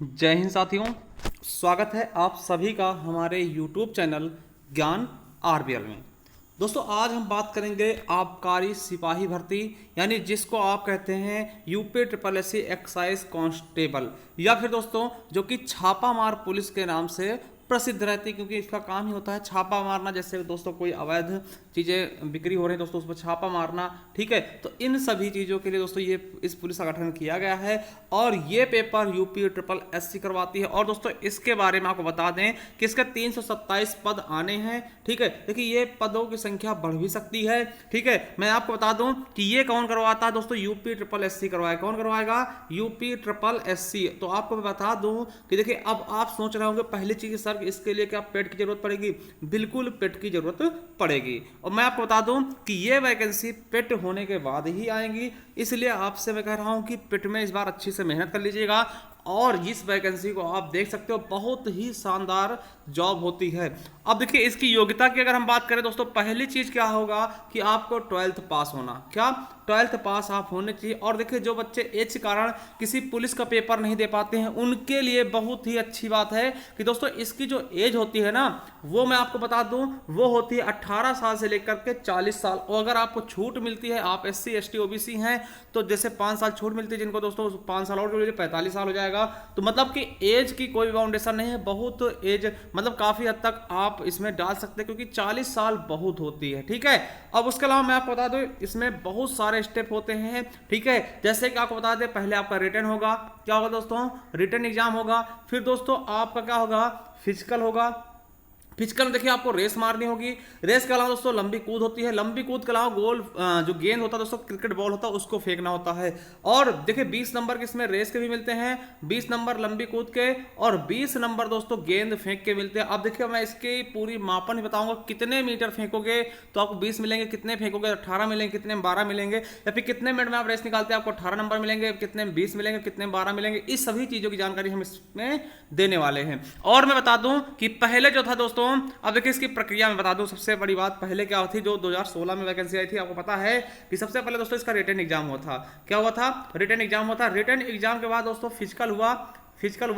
जय हिंद साथियों। स्वागत है आप सभी का हमारे YouTube चैनल ज्ञान आरबीएल में। दोस्तों आज हम बात करेंगे आबकारी सिपाही भर्ती यानी जिसको आप कहते हैं UP triple S C excise constable या फिर दोस्तों जो कि छापा मार पुलिस के नाम से प्रसिद्ध रहती है, क्योंकि इसका काम ही होता है छापा मारना। जैसे दोस्तों कोई अवैध चीज़ें बिक्री हो रही हैं दोस्तों, उस पर छापा मारना, ठीक है। तो इन सभी चीज़ों के लिए दोस्तों ये इस पुलिस का गठन किया गया है और ये पेपर यूपी ट्रिपल एससी करवाती है। और दोस्तों इसके बारे में आपको बता दें कि इसके 327 पद आने हैं, ठीक है। देखिए ये पदों की संख्या बढ़ भी सकती है, ठीक है। मैं आपको बता दूं कि ये कौन करवाता है दोस्तों, यूपी ट्रिपल एससी करवाएगा। कौन करवाएगा? UP triple SC. तो आपको मैं बता दूं कि देखिए अब आप सोच रहे होंगे पहली चीज सर इसके लिए क्या पेट की जरूरत पड़ेगी? बिल्कुल पेट की जरूरत पड़ेगी। और मैं आपको बता दूं कि ये वैकेंसी पेट होने के बाद ही आएंगी, इसलिए आपसे मैं कह रहा हूं कि पेट में इस बार अच्छी से मेहनत कर लीजिएगा। और इस वैकेंसी को आप देख सकते हो बहुत ही शानदार जॉब होती है। अब देखिए इसकी योग्यता की अगर हम बात करें दोस्तों, पहली चीज क्या होगा कि आपको 12th पास होना। क्या? 12th पास आप होने चाहिए। और देखिए जो बच्चे एज के कारण किसी पुलिस का पेपर नहीं दे पाते हैं उनके लिए बहुत ही अच्छी बात है कि दोस्तों इसकी जो एज होती है ना, वो मैं आपको बता दूं वो होती है 18 साल से लेकर के 40 साल। और अगर आपको छूट मिलती है, आप SC ST OBC हैं तो जैसे 5 साल छूट मिलती है जिनको दोस्तों 5 साल और 45 साल हो जाएगा। तो मतलब कि एज की कोई बाउंडेशन नहीं है, बहुत एज मतलब काफी हद तक आप इसमें डाल सकते हैं क्योंकि 40 साल बहुत होती है, ठीक है। अब उसके अलावा मैं आपको बता दूं इसमें बहुत सारे स्टेप होते हैं, ठीक है। जैसे कि आपको बता दें पहले आपका रिटन होगा। क्या होगा दोस्तों? रिटन एग्जाम होगा। फिर दोस्तों आपका क्या होगा? फिजिकल होगा। फिजिकल में देखिए आपको रेस मारनी होगी। रेस के अलावा दोस्तों लंबी कूद होती है। लंबी कूद के अलावा गोल जो गेंद होता है दोस्तों, क्रिकेट बॉल होता है, उसको फेंकना होता है। और देखिए 20 नंबर के इसमें रेस के भी मिलते हैं, 20 नंबर लंबी कूद के और 20 नंबर दोस्तों गेंद फेंक के मिलते हैं। अब देखिए मैं इसकी पूरी मापन ही बताऊंगा, कितने मीटर फेंकोगे तो आपको 20 मिलेंगे, कितने फेंकोगे 18 मिलेंगे, कितने में 12 मिलेंगे, या फिर कितने मिनट में आप रेस निकालते हैं आपको 18 नंबर मिलेंगे, कितने में 20 मिलेंगे, कितने में 12 मिलेंगे। इस सभी चीजों की जानकारी हम इसमें देने वाले हैं। और मैं बता दूं कि पहले जो था दोस्तों, अब देखिए इसकी प्रक्रिया में बता दूं सबसे बड़ी बात, पहले क्या थी जो 2016 में वैकेंसी आई थी, आपको पता है कि सबसे पहले दोस्तों इसका रिटन एग्जाम हुआ था। क्या हुआ था? रिटन एग्जाम हुआ था। रिटन एग्जाम के बाद दोस्तों फिजिकल हुआ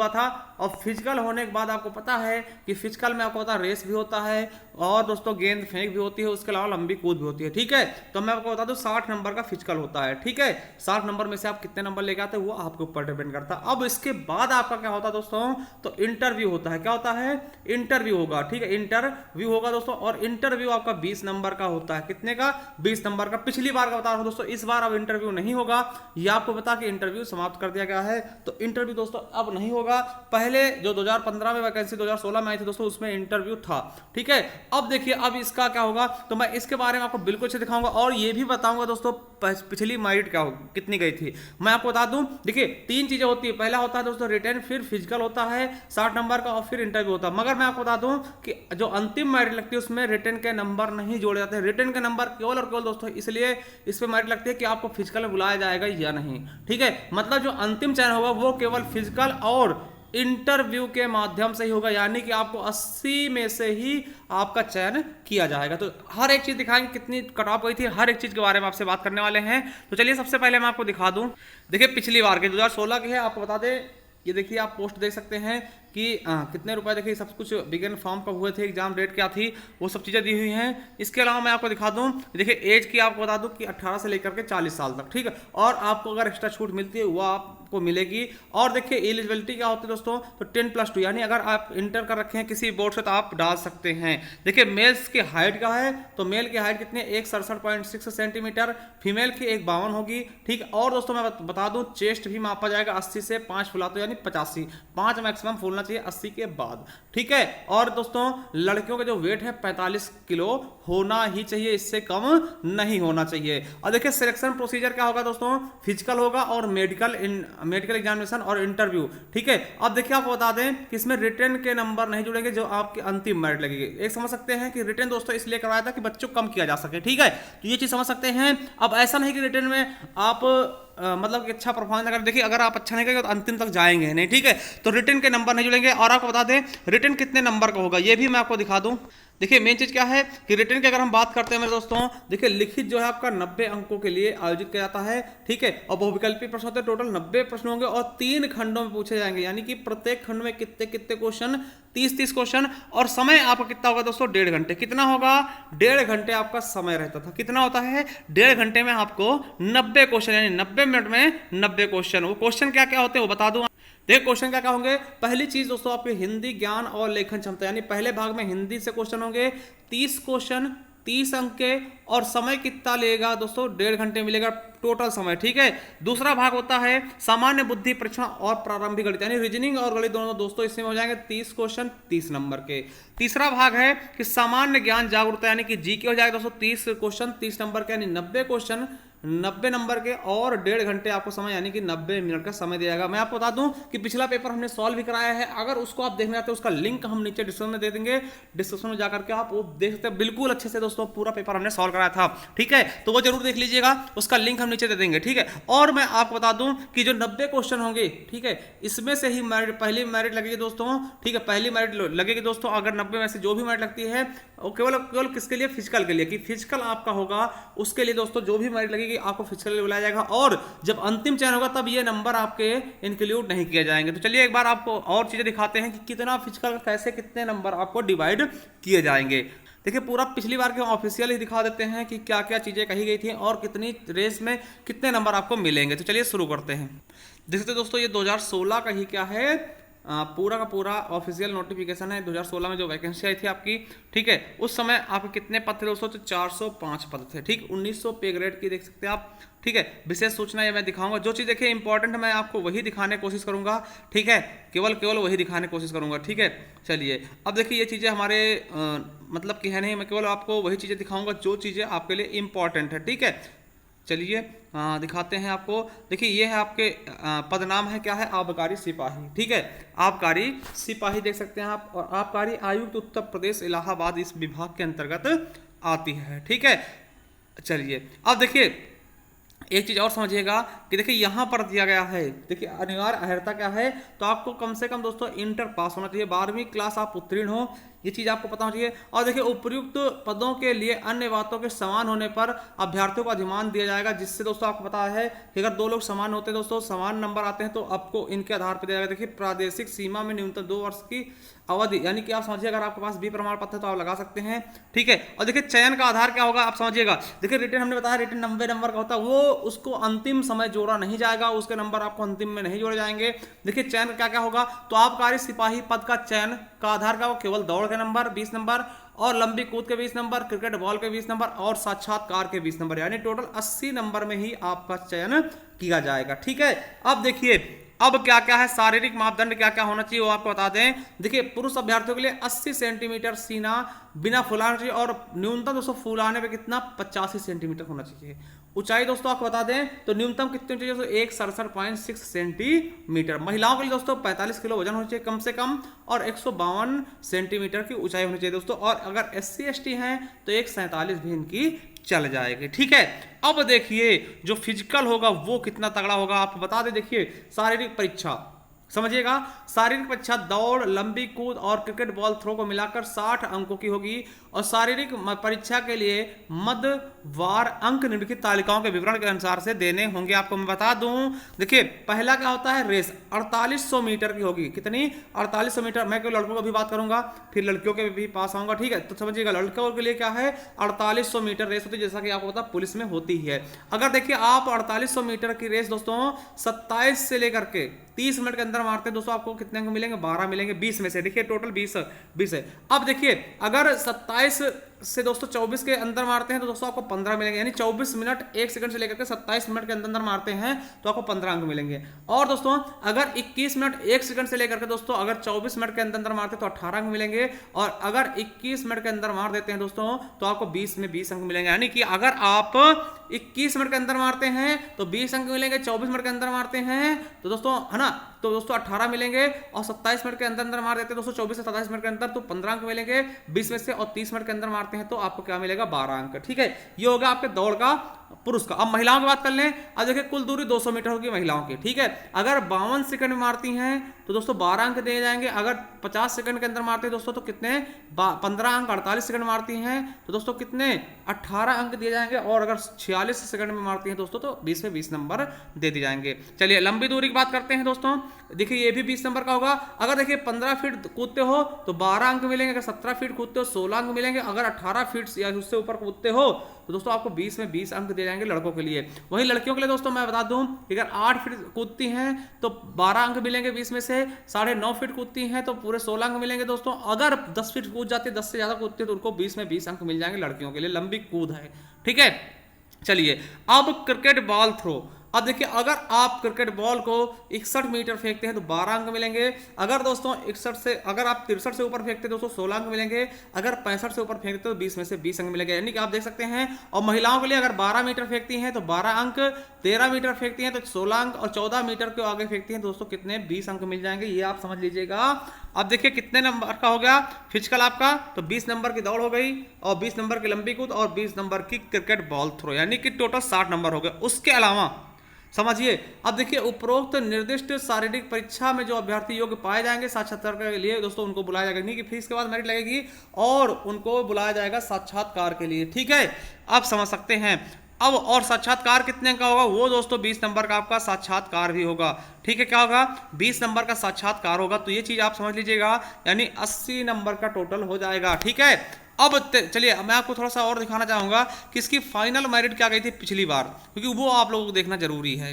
था। और फिजिकल होने के बाद आपको पता है कि फिजिकल में आपको पता रेस भी होता है और दोस्तों गेंद फेंक भी होती है, उसके अलावा लंबी कूद भी होती है, ठीक है। तो मैं आपको बता दूं 60 नंबर का फिजिकल होता है, ठीक है। 60 नंबर में से आप कितने नंबर लेके आते हैं वो आपके ऊपर डिपेंड करता है। अब इसके बाद आपका क्या होता है दोस्तों, तो इंटरव्यू होता है। क्या होता है? इंटरव्यू होगा, ठीक है। इंटरव्यू होगा दोस्तों और इंटरव्यू आपका 20 नंबर का होता है। कितने का? 20 नंबर का। पिछली बार का बता रहा हूं दोस्तों, इस बार अब इंटरव्यू नहीं होगा। ये आपको बता कि इंटरव्यू समाप्त कर दिया गया है, तो इंटरव्यू दोस्तों अब नहीं होगा। पहले जो 2015 में वैकेंसी 2016 में आई थी दोस्तों उसमें इंटरव्यू था, ठीक है। अब देखिए अब इसका क्या होगा, तो मैं इसके बारे में आपको बिल्कुल से दिखाऊंगा और ये भी बताऊंगा दोस्तों पिछली मेरिट क्या कितनी गई थी। मैं आपको बता दूं देखिए 3 चीजें होती है। पहला होता है दोस्तों रिटन, फिर फिजिकल होता है 60 नंबर का और फिर इंटरव्यू होता है। मगर मैं आपको बता दूं कि जो अंतिम मेरिट लगती है उसमें रिटन के नंबर नहीं जोड़े जाते हैं। रिटन के नंबर केवल और केवल दोस्तों इसलिए इस पर मेरिट लगती है कि आपको फिजिकल में बुलाया जाएगा या नहीं, ठीक है। मतलब जो अंतिम चयन होगा वो केवल फिजिकल और इंटरव्यू के माध्यम से ही होगा, यानी कि आपको 80 में से ही आपका चयन किया जाएगा। तो हर एक चीज दिखाएंगे कितनी कट ऑफ गई थी, हर एक चीज के बारे में आपसे बात करने वाले हैं। तो चलिए सबसे पहले मैं आपको दिखा दूं, देखिए पिछली बार के 2016 के है, आपको बता दें ये देखिए आप पोस्ट देख सकते हैं कि कितने रुपए देखिए सब कुछ बिगिन फॉर्म कब हुए थे, एग्जाम डेट क्या थी, वो सब चीज़ें दी हुई हैं। इसके अलावा मैं आपको दिखा दूं देखिए एज की आपको बता दूं कि 18 से लेकर के 40 साल तक, ठीक है। और आपको अगर एक्स्ट्रा छूट मिलती है वो आपको मिलेगी। और देखिए एलिजिबिलिटी क्या होती है दोस्तों, तो 10+2 यानी अगर आप इंटर कर रखे हैं किसी बोर्ड से तो आप डाल सकते हैं। देखिए मेल्स की हाइट क्या है, तो मेल की हाइट कितनी है 167.6 सेंटीमीटर, फीमेल की 152 होगी, ठीक है। और दोस्तों मैं बता दूं चेस्ट भी मापा जाएगा 80 से 5 फुला तो यानी 85, 5 मैक्सिमम फूलना चाहिए 80 के बाद, ठीक है। और दोस्तों लड़कियों का जो वेट है 45 किलो होना ही चाहिए, इससे कम नहीं होना चाहिए। और देखिए सिलेक्शन प्रोसीजर क्या होगा दोस्तों, फिजिकल होगा और मेडिकल एग्जामिनेशन और इंटरव्यू, ठीक है। अब देखिए आपको बता दें कि इसमें रिटन के नंबर नहीं जुड़ेंगे जो आपकी अंतिम मेरिट लगेगी। एक समझ सकते हैं कि रिटन दोस्तों इसलिए करवाया था कि बच्चों को कम किया जा सके, ठीक है। तो ये चीज समझ सकते हैं। अब ऐसा नहीं कि रिटन में आप मतलब कि अच्छा परफॉर्मेंस अगर देखिए अगर आप अच्छा नहीं करेंगे तो अंतिम तक जाएंगे नहीं, ठीक है। तो रिटन के नंबर नहीं जुड़ेंगे। और आपको बता दें रिटन कितने नंबर का होगा ये भी मैं आपको दिखा दूं। देखिए मेन चीज क्या है कि रिटर्न की अगर हम बात करते हैं मेरे दोस्तों, देखिए लिखित जो है आपका 90 अंकों के लिए आयोजित किया जाता है, ठीक है। और बहुविकल्पी प्रश्न होते हैं, टोटल 90 प्रश्न होंगे और 3 खंडों में पूछे जाएंगे, यानी कि प्रत्येक खंड में कितने कितने क्वेश्चन, 30-30 क्वेश्चन। और समय आपका कितना होगा दोस्तों, 1.5 घंटे। कितना होगा, 1.5 घंटे आपका समय रहता था। कितना होता है, 1.5 घंटे में आपको 90 क्वेश्चन, यानी 90 मिनट में 90 क्वेश्चन। वो क्वेश्चन क्या क्या होते हैं वो बता दूं। देखिए क्वेश्चन क्या क्या होंगे। पहली चीज दोस्तों आपके हिंदी ज्ञान और लेखन क्षमता, यानी पहले भाग में हिंदी से क्वेश्चन होंगे, 30 क्वेश्चन, 30 अंक के, और समय कितना लेगा दोस्तों, 1.5 घंटे मिलेगा टोटल समय, ठीक है। दूसरा भाग होता है सामान्य बुद्धि परीक्षण और प्रारंभिक गणित, यानी रीजनिंग और गणित दोनों दोस्तों इसमें हो जाएंगे 30 क्वेश्चन 30 नंबर के। तीसरा भाग है कि सामान्य ज्ञान जागरूकता, यानी कि जीके हो जाएगा दोस्तों 30 क्वेश्चन 30 नंबर के, यानी 90 क्वेश्चन 90 नंबर के, और 1.5 घंटे आपको समय, यानी कि 90 मिनट का समय दिया जाएगा। मैं आपको बता दूं कि पिछला पेपर हमने सॉल्व भी कराया है, अगर उसको आप देखना चाहते हैं उसका लिंक हम नीचे डिस्क्रिप्शन में दे देंगे, डिस्क्रिप्शन में जाकर के आप वो देख सकते हैं। बिल्कुल अच्छे से दोस्तों पूरा पेपर हमने सॉल्व कराया था, ठीक है, तो वो जरूर देख लीजिएगा, उसका लिंक हम नीचे दे देंगे, ठीक है। और मैं आपको बता दूं कि जो 90 क्वेश्चन होंगे, ठीक है, इसमें से ही मेरिट, पहली मेरिट लगेगी दोस्तों, ठीक है, पहली मेरिट लगेगी दोस्तों। अगर 90 में से जो भी मेरिट लगती है वो केवल केवल किसके लिए, फिजिकल के लिए, कि फिजिकल आपका होगा उसके लिए दोस्तों जो भी मेरिट लगेगी आपको फिजिकल बुलाया जाएगा, और जब अंतिम चयन होगा तब ये नंबर आपके इंक्लूड नहीं किए जाएंगे। तो चलिए एक बार आपको और चीजें दिखाते हैं कि कितना फिजिकल, कैसे कितने नंबर आपको डिवाइड किए जाएंगे। देखिए पूरा पिछली बार के ऑफिशियल ही दिखा देते हैं कि क्या क्या चीजें कही गई थी और कितनी रेस में कितने नंबर आपको मिलेंगे। तो चलिए शुरू करते हैं। देख सकते दोस्तों ये 2016 का ही क्या है, पूरा का पूरा ऑफिशियल नोटिफिकेशन है। 2016 में जो वैकेंसी आई थी आपकी, ठीक है, उस समय आपके कितने पद थे दोस्तों, तो 405 पद थे, ठीक। 1900 पे ग्रेड की देख सकते हैं आप, ठीक है। विशेष सूचना ये मैं दिखाऊंगा, जो चीज़ देखिए इंपॉर्टेंट है मैं आपको वही दिखाने की कोशिश करूंगा, ठीक है, केवल केवल वही दिखाने की कोशिश करूंगा, ठीक है। चलिए अब देखिए ये चीज़ें हमारे मतलब कि है नहीं, मैं केवल आपको वही चीज़ें दिखाऊंगा जो चीज़ें आपके लिए इंपॉर्टेंट है, ठीक है। चलिए दिखाते हैं आपको। देखिए ये है आपके पद नाम है क्या है, आबकारी सिपाही, ठीक है, आबकारी सिपाही देख सकते हैं आप। और आबकारी आयुक्त उत्तर प्रदेश इलाहाबाद इस विभाग के अंतर्गत आती है, ठीक है। चलिए अब देखिए एक चीज और समझिएगा कि देखिए यहां पर दिया गया है, देखिए अनिवार्य अर्हता क्या है, तो आपको कम से कम दोस्तों इंटर पास होना चाहिए, 12वीं क्लास आप उत्तीर्ण हो, ये चीज आपको पता होना चाहिए। और देखिए उपयुक्त पदों के लिए अन्य बातों के समान होने पर अभ्यर्थियों को अधिमान दिया जाएगा, जिससे दोस्तों आपको पता है कि अगर 2 लोग समान होते हैं दोस्तों, समान नंबर आते हैं, तो आपको इनके आधार पर दिया जाएगा। देखिए प्रादेशिक सीमा में न्यूनतम 2 वर्ष की अवधि, यानी कि आप समझिए अगर आपके पास बी प्रमाण पत्र है तो आप लगा सकते हैं, ठीक है। और देखिए चयन का आधार क्या होगा आप समझिएगा। देखिए रिटर्न हमने बताया रिटर्न 90 नंबर का होता है, वो उसको अंतिम समय जोड़ा नहीं जाएगा, उसके नंबर आपको अंतिम में नहीं जोड़े जाएंगे। देखिए चयन का क्या क्या होगा, तो आबकारी सिपाही पद का चयन का आधार का केवल दौड़ के नंबर 20 नंबर, और लंबी कूद के 20 नंबर, क्रिकेट बॉल के 20 नंबर, और साक्षात्कार के 20 नंबर, यानी टोटल 80 नंबर में ही आपका चयन किया जाएगा, ठीक है। अब देखिए अब क्या क्या है, शारीरिक मापदंड क्या क्या होना चाहिए वो आपको बता दें। देखिए पुरुष अभ्यर्थियों के लिए 80 सेंटीमीटर सीना बिना फुलाना चाहिए, और न्यूनतम दोस्तों फुलाने पे कितना 85 सेंटीमीटर होना चाहिए। ऊंचाई दोस्तों आपको बता दें तो न्यूनतम कितनी चाहिए दोस्तों, 167.6 सेंटीमीटर। महिलाओं के लिए दोस्तों 45 किलो वजन होना चाहिए कम से कम, और 152 सेंटीमीटर की ऊंचाई होनी चाहिए दोस्तों। और अगर SC ST हैं तो 147 भी इनकी चल जाएगी, ठीक है। अब देखिए जो फिजिकल होगा वो कितना तगड़ा होगा आपको बता दे। देखिए शारीरिक परीक्षा समझिएगा, शारीरिक परीक्षा दौड़, लंबी कूद और क्रिकेट बॉल थ्रो को मिलाकर 60 अंकों की होगी, और शारीरिक परीक्षा के लिए मध्यवार अंक निम्नलिखित तालिकाओं के विवरण के अनुसार से देने होंगे। आपको मैं बता दूं, देखिए पहला क्या होता है, रेस 4800 मीटर की होगी। कितनी, 4800 मीटर। मैं केवल लड़कों को भी बात करूंगा, फिर लड़कियों के भी पास आऊंगा, ठीक है। तो समझिएगा लड़कों के लिए क्या है, 4800 मीटर रेस होती है, जैसा कि आपको पता पुलिस में होती है। अगर देखिए आप 4800 मीटर की रेस दोस्तों 27 से लेकर के 30 मिनट के अंदर मारते हैं दोस्तों, आपको कितने अंक मिलेंगे, 12 मिलेंगे 20 में से। देखिए टोटल 20 है। अब देखिए अगर 27 से दोस्तों 24 के अंदर मारते हैं तो दोस्तों आपको 15 मिलेंगे, यानी 24 मिनट 1 सेकंड से लेकर के 27 मिनट के अंदर मारते हैं तो आपको 15 अंक मिलेंगे। और दोस्तों अगर 21 मिनट 1 सेकंड से लेकर के दोस्तों अगर 24 मिनट के अंदर मारते हैं तो 18 अंक मिलेंगे, और अगर 21 मिनट के अंदर मार देते हैं दोस्तों तो आपको 20 में 20 अंक मिलेंगे। यानी कि अगर आप 21 मिनट के अंदर मारते हैं तो 20 अंक मिलेंगे, 24 मिनट के अंदर मारते हैं तो दोस्तों है ना, तो दोस्तों 18 मिलेंगे, और 27 मिनट के अंदर मार देते हैं दोस्तों 24 से 27 मिनट के अंदर तो 15 अंक मिलेंगे 20 में से, और 30 मिनट के अंदर मारते हैं तो आपको क्या मिलेगा, 12 अंक, ठीक है। ये होगा आपके दौड़ का पुरुष का। अब महिलाओं की बात कर लें। अब देखिए कुल दूरी 200 मीटर होगी महिलाओं की, ठीक है। अगर 52 सेकंड में मारती हैं तो दोस्तों 12 अंक दिए जाएंगे। अगर 50 सेकंड के अंदर मारते हैं दोस्तों तो कितने 15 अंक। 48 सेकंड मारती हैं तो दोस्तों कितने 18 अंक दिए जाएंगे। और अगर 46 सेकंड में मारती हैं दोस्तों तो 20 में 20 नंबर दे दिए जाएंगे। चलिए लंबी दूरी की बात करते हैं दोस्तों। देखिए ये भी 20 नंबर का होगा। अगर देखिए 15 फीट कूदते हो तो 12 अंक मिलेंगे। अगर 17 फीट कूदते हो 16 अंक मिलेंगे। अगर 18 फीट या उससे ऊपर कूदते हो तो दोस्तों आपको 20 में 20 अंक दे जाएंगे लड़कों के लिए। वहीं लड़कियों के लिए दोस्तों मैं बता दूं कि अगर 8 फीट कूदती हैं तो 12 अंक मिलेंगे 20 में से। 9.5 फीट कूदती हैं तो पूरे 16 अंक मिलेंगे दोस्तों। अगर 10 फीट कूद जाती है, 10 से ज्यादा कूदती है तो उनको 20 में 20 अंक मिल जाएंगे लड़कियों के लिए। लंबी कूद है, ठीक है। चलिए अब क्रिकेट बॉल थ्रो। अब देखिए अगर आप क्रिकेट बॉल को 61 मीटर फेंकते हैं तो 12 अंक मिलेंगे। अगर दोस्तों 61 से अगर आप 63 से ऊपर फेंकते हैं दोस्तों 16 अंक मिलेंगे। अगर 65 से ऊपर फेंकते हो तो 20 में से 20 अंक मिलेंगे। यानी कि आप देख सकते हैं। और महिलाओं के लिए अगर 12 मीटर फेंकती हैं तो 12 अंक, 13 मीटर फेंकती हैं तो 16 अंक, और 14 मीटर के आगे फेंकती हैं दोस्तों कितने 20 अंक मिल जाएंगे। ये आप समझ लीजिएगा। अब देखिए कितने नंबर का हो गया फिजिकल आपका, तो 20 नंबर की दौड़ हो गई और 20 नंबर की लंबी कूद और 20 नंबर की क्रिकेट बॉल थ्रो, यानी कि टोटल 60 नंबर हो गए। उसके अलावा समझिए अब देखिए उपरोक्त निर्दिष्ट शारीरिक परीक्षा में जो अभ्यर्थी योग्य पाए जाएंगे साक्षात्कार के लिए दोस्तों उनको बुलाया जाएगा। नहीं कि फीस के बाद मेरिट लगेगी और उनको बुलाया जाएगा साक्षात्कार के लिए, ठीक है। आप समझ सकते हैं। अब और साक्षात्कार कितने का होगा वो दोस्तों 20 नंबर का आपका साक्षात्कार भी होगा, ठीक है। क्या होगा 20 नंबर का साक्षात्कार होगा। तो ये चीज आप समझ लीजिएगा, यानी 80 नंबर का टोटल हो जाएगा, ठीक है। अब चलिए मैं आपको थोड़ा सा और दिखाना चाहूंगा कि इसकी फाइनल मेरिट क्या गई थी पिछली बार, क्योंकि वो आप लोगों को देखना जरूरी है।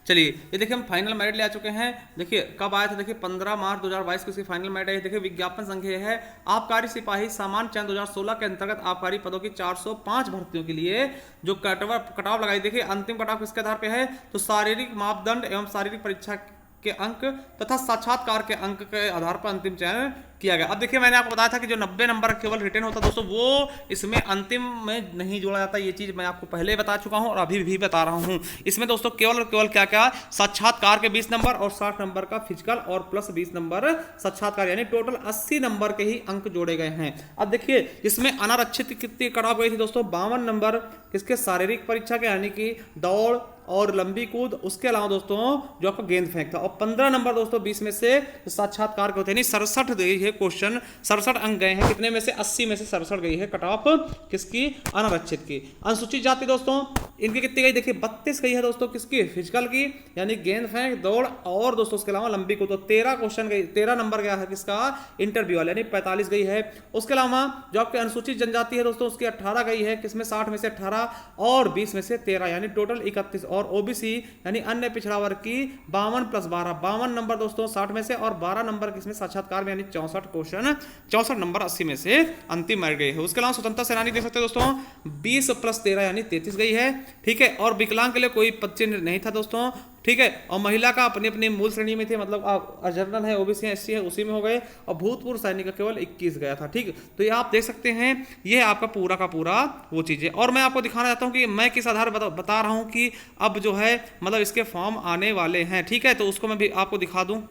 चलिए ये देखिए हम फाइनल मेरिट ले आ चुके हैं। देखिए कब आया था, देखिए 15 मार्च 2022 को इसकी फाइनल मेरिट आई। देखिए विज्ञापन संख्या है आबकारी सिपाही सामान्य चयन 2016 के अंतर्गत आबकारी पदों की 405 भर्तियों के लिए जो कटाव लगाई। देखिए अंतिम कटाव किसके आधार पे है, तो शारीरिक मापदंड एवं शारीरिक परीक्षा के अंक तथा साक्षात्कार के अंक के आधार पर अंतिम चयन किया गया। अब देखिए मैंने आपको बताया था कि जो 90 नंबर केवल रिटर्न होता है दोस्तों वो इसमें अंतिम में नहीं जोड़ा जाता। ये चीज मैं आपको पहले बता चुका हूं और अभी भी बता रहा हूं। इसमें दोस्तों केवल क्या क्या साक्षात्कार के 20 नंबर और 60 नंबर का फिजिकल और प्लस 20 नंबर साक्षात्कार, यानी टोटल 80 नंबर के ही अंक जोड़े गए हैं। अब देखिए इसमें अनारक्षित कितनी कटाव गई थी दोस्तों 52 नंबर किसके शारीरिक परीक्षा के, यानी कि दौड़ और लंबी कूद। उसके अलावा दोस्तों जो आपका गेंद फेंक था, और 15 नंबर दोस्तों 20 में से साक्षात्कार के होते हैं। 67 गई है क्वेश्चन, 67 अंक गए हैं कितने में से 80 में से 67 गई है कट ऑफ किसकी, अनारक्षित की। अनुसूचित जाति दोस्तों इनकी कितनी गई, देखिए 32 गई है दोस्तों किसकी, फिजिकल की, यानी गेंद फेंक दौड़ और दोस्तों उसके अलावा लंबी कूद। तो 13 क्वेश्चन गई, 13 नंबर गया है किसका, इंटरव्यू वाला, यानी 45 गई है। उसके अलावा जो आपकी अनुसूचित जनजाति है दोस्तों उसकी 18 गई है किसमें, 60 में से 18 और 20 में से 13, यानी टोटल 31। और ओबीसी यानी अन्य पिछड़ा वर्ग की 52 प्लस 12, 52 नंबर दोस्तों 60 में से और 12 नंबर किसमें साक्षात्कार में, यानी 64 क्वेश्चन, 64 नंबर 80 में से अंतिम मेरिट गई है। उसके अलावा स्वतंत्रता सेनानी देख सकते हैं दोस्तों 20 प्लस 13 यानी 33 गई है, ठीक है। और विकलांग के लिए कोई चिन्ह नहीं था दोस्तों, ठीक है। और महिला का अपनी अपनी मूल श्रेणी में थे, मतलब आप जनरल है, ओबीसी है, एससी है, उसी में हो गए। और भूतपूर्व सैनिक का केवल 21 गया था, ठीक। तो ये आप देख सकते हैं, ये आपका पूरा का पूरा वो चीज है। और मैं आपको दिखाना चाहता हूं कि मैं किस आधार बता रहा हूं कि अब जो है मतलब इसके फॉर्म आने वाले हैं, ठीक है। तो उसको मैं भी आपको दिखा दूं।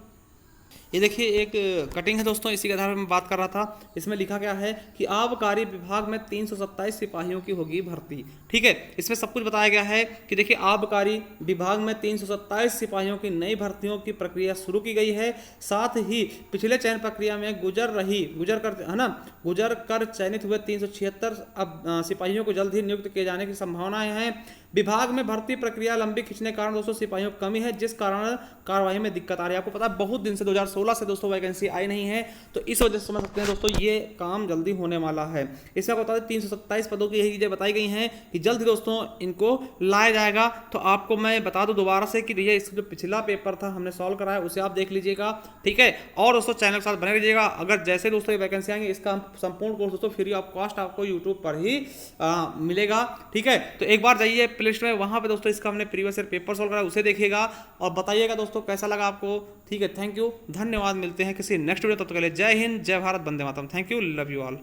ये देखिए एक कटिंग है दोस्तों, इसी के आधार पर मैं बात कर रहा था। इसमें लिखा गया है कि आबकारी विभाग में 327 सिपाहियों की होगी भर्ती, ठीक है। इसमें सब कुछ बताया गया है कि देखिए आबकारी विभाग में 327 सिपाहियों की नई भर्तियों की प्रक्रिया शुरू की गई है। साथ ही पिछले चयन प्रक्रिया में गुजर कर चयनित हुए 376 अब सिपाहियों को जल्द ही नियुक्त किए जाने की संभावनाएं हैं। विभाग में भर्ती प्रक्रिया लंबी खींचने के कारण दोस्तों सिपाहियों की कमी है, जिस कारण कार्यवाही में दिक्कत आ रही है। आपको पता है बहुत दिन से 2016 से दोस्तों वैकेंसी आई नहीं है, तो इस वजह से समझ सकते हैं दोस्तों ये काम जल्दी होने वाला है। इसमें आपको बता दें 327 पदों की यही चीजें बताई गई हैं कि जल्द ही दोस्तों इनको लाया जाएगा। तो आपको मैं बता दूं दोबारा से कि ये इसका जो पिछला पेपर था हमने सॉल्व कराया उसे आप देख लीजिएगा, ठीक है। और दोस्तों चैनल के साथ बने रहिएगा। अगर जैसे दोस्तों ये वैकेंसी आएंगे इसका संपूर्ण कोर्स दोस्तों फ्री ऑफ कॉस्ट आपको यूट्यूब पर ही मिलेगा, ठीक है। तो एक बार जाइए प्ले स्टोर में, वहां पे दोस्तों इसका हमने प्रीवियस ईयर पेपर सॉल्व करा उसे देखिएगा और बताइएगा दोस्तों कैसा लगा आपको, ठीक है। थैंक यू, धन्यवाद। मिलते हैं किसी नेक्स्ट वीडियो, तब तक के लिए जय हिंद, जय भारत, वंदे मातरम। Thank you, love you all.